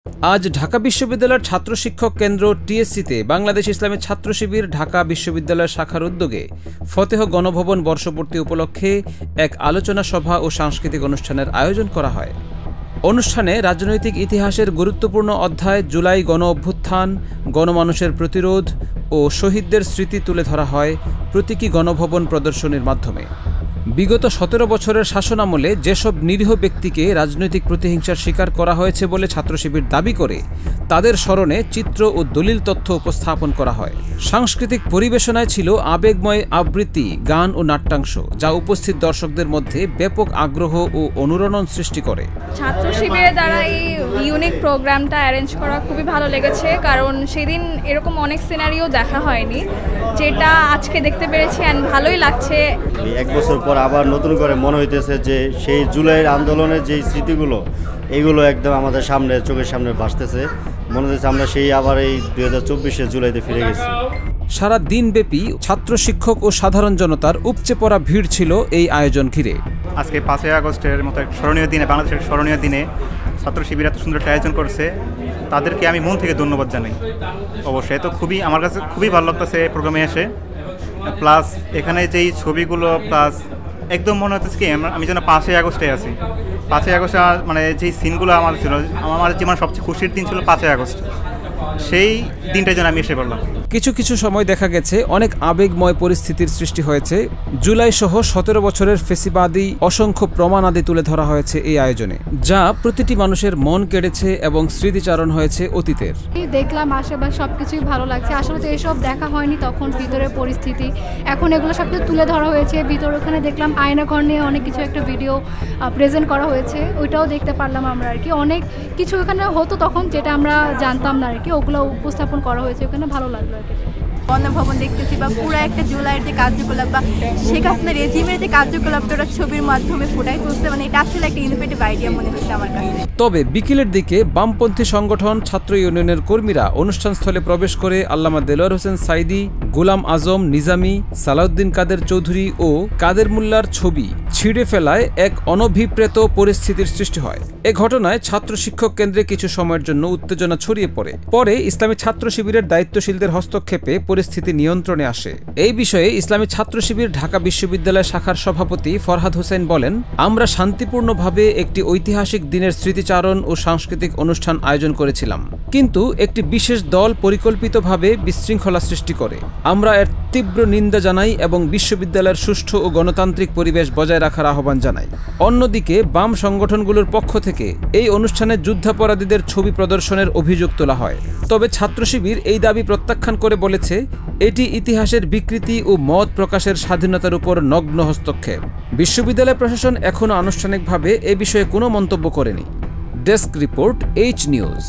আজ ঢাকা বিশ্ববিদ্যালয়ের ছাত্র শিক্ষক কেন্দ্র টিএসসিতে বাংলাদেশ ইসলামী ছাত্র শিবির ঢাকা বিশ্ববিদ্যালয় শাখার উদ্যোগে ফতেহ গণভবন বর্ষপূর্তি উপলক্ষে এক আলোচনা সভা ও সাংস্কৃতিক অনুষ্ঠানের আয়োজন করা হয়। অনুষ্ঠানে রাজনৈতিক ইতিহাসের গুরুত্বপূর্ণ অধ্যায় জুলাই গণ অভ্যুত্থান, গণমানুষের প্রতিরোধ ও শহীদদের স্মৃতি তুলে ধরা হয় প্রতীকী গণভবন প্রদর্শনীর মাধ্যমে। বিগত ১৭ বছরের শাসনামলে যেসব নিরীহ ব্যক্তিকে রাজনৈতিক প্রতিহিংসার শিকার করা হয়েছে বলে ছাত্রশিবির দাবি করে তাদের স্মরণে চিত্র ও দলিল তথ্য উপস্থাপন করা হয়। সাংস্কৃতিক পরিবেশনায় ছিল আবেগময় আবৃত্তি, গান ও নাট্যাংশ, যা উপস্থিত দর্শকদের মধ্যে ব্যাপক আগ্রহ ও অনুরণন সৃষ্টি করে। ছাত্রশিবিরের দ্বারা এই ইউনিক প্রোগ্রামটা অ্যারেঞ্জ করা খুবই ভালো লেগেছে, কারণ সেদিন এরকম অনেক সিনারিও দেখা হয়নি, যেটা আজকে দেখতে পেরেছি অ্যান্ড ভালোই লাগছে। এক বছর পর আবার নতুন করে মনে হইতেছে যে সেই জুলাইয়ের আন্দোলনের যে স্মৃতিগুলো এইগুলো একদম আমাদের সামনে চোখের সামনে ভাসতেছে। মনে হচ্ছে আমরা সেই আবার এই 2024 জুলাইতে ফিরে গেছি। সারা দিনব্যাপী ছাত্র শিক্ষক ও সাধারণ জনতার উপচে পড়া ভিড় ছিল এই আয়োজন ঘিরে। আজকে 5ই আগস্টের মতো এক স্মরণীয় দিনে, বাংলাদেশের স্মরণীয় দিনে ছাত্র শিবির এত সুন্দর একটা আয়োজন করছে, তাদেরকে আমি মন থেকে ধন্যবাদ জানাই। অবশ্যই তো আমার কাছে খুবই ভালো লাগতেছে প্রোগ্রামে এসে। প্লাস এখানে যেই ছবিগুলো, প্লাস একদম মনে হচ্ছে কি আমি যেন 5ই আগস্টে আছি। 5ই আগস্টে মানে যেই সিনগুলো আমার ছিল, আমার জীবনে সবচেয়ে খুশির দিন ছিল 5ই আগস্ট। সেই দিনটার জন্য আমি এসে বললাম। কিছু সময় দেখা গেছে অনেক আবেগময় পরিস্থিতির সৃষ্টি হয়েছে। জুলাই সহ 17 বছরের ফেসিবাদী অসংখ্য প্রমাণাদি তুলে ধরা হয়েছে এই আয়োজনে, যা প্রতিটি মানুষের মন কেড়েছে এবং স্মৃতিচারণ হয়েছে অতীতের। দেখলাম আশেপাশে সবকিছুই ভালো লাগছে। আসলে তো এসব দেখা হয়নি তখন, ভিতরের পরিস্থিতি এখন এগুলো সব কিছু তুলে ধরা হয়েছে। ভিতরে ওখানে দেখলাম আয়নাঘর নিয়ে অনেক কিছু একটা ভিডিও প্রেজেন্ট করা হয়েছে, ওইটাও দেখতে পারলাম আমরা আর কি। অনেক কিছু এখানে হতো তখন যেটা আমরা জানতাম না আর কি, ওগুলো উপস্থাপন করা হয়েছে ওখানে, ভালো লাগলো আর কি। গণভবন দেখতেছি বা পুরো একটা জুলাইয়ের যে কার্যকলাপ বা শেখ হাসিনা রেজিমের যে কার্যকলাপটা ওরা ছবির মাধ্যমে ফুটাই তুলছে, মানে এটা আসলে একটা ইনোভেটিভ আইডিয়া মনে হচ্ছে আমার কাছে। তবে বিকেলের দিকে বামপন্থী সংগঠন ছাত্র ইউনিয়নের কর্মীরা অনুষ্ঠানস্থলে প্রবেশ করে আল্লামা দেলোয়ার হোসেন সাইদি, গোলাম আজম নিজামী, সালাউদ্দিন কাদের চৌধুরী ও কাদের মোল্লার ছবি ছিঁড়ে ফেলায় এক অনভিপ্রেত পরিস্থিতির সৃষ্টি হয়। এ ঘটনায় ছাত্র শিক্ষক কেন্দ্রে কিছু সময়ের জন্য উত্তেজনা ছড়িয়ে পরে ইসলামী ছাত্র শিবিরের দায়িত্বশীলদের হস্তক্ষেপে পরিস্থিতি নিয়ন্ত্রণে আসে। এই বিষয়ে ইসলামী ছাত্র শিবির ঢাকা বিশ্ববিদ্যালয় শাখার সভাপতি ফরহাদ হোসেন বলেন, আমরা শান্তিপূর্ণভাবে একটি ঐতিহাসিক দিনের স্মৃতিচারণ ও সাংস্কৃতিক অনুষ্ঠান আয়োজন করেছিলাম, কিন্তু একটি বিশেষ দল পরিকল্পিতভাবে বিশৃঙ্খলা সৃষ্টি করে। আমরা এর তীব্র নিন্দা জানাই এবং বিশ্ববিদ্যালয়ের সুষ্ঠু ও গণতান্ত্রিক পরিবেশ বজায় রাখার আহ্বান জানাই। অন্যদিকে বাম সংগঠনগুলোর পক্ষ থেকে এই অনুষ্ঠানে যুদ্ধাপরাধীদের ছবি প্রদর্শনের অভিযোগ তোলা হয়। তবে ছাত্র শিবির এই দাবি প্রত্যাখ্যান করে বলেছে, এটি ইতিহাসের বিকৃতি ও মত প্রকাশের স্বাধীনতার উপর নগ্ন হস্তক্ষেপ। বিশ্ববিদ্যালয় প্রশাসন এখনও আনুষ্ঠানিকভাবে এ বিষয়ে কোনো মন্তব্য করেনি। Desk report, H news.